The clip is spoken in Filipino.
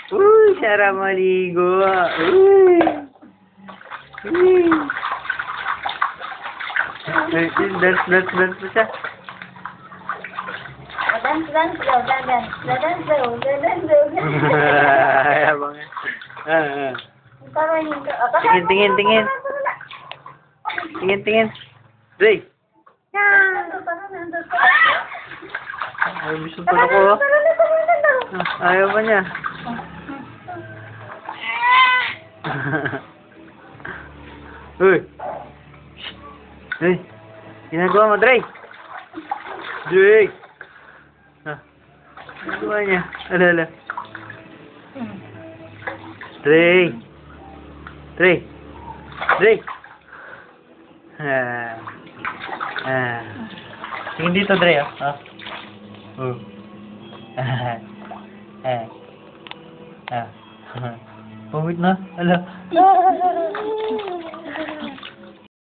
Uy, sarap maligo. Uy. Uy. Dance pa siya. Dance, dance, go, dance, dance, go, dance, go. Habang Tingin. Tingin. Ray. Ay, gusto pa ako. Ayaw pa niya. Uy. Hey. Ginagawa mo, Dre. Drake. Ginagawa niya. Ala. Dre. Tingin dito, Dre, ah. Pawit na. Ala.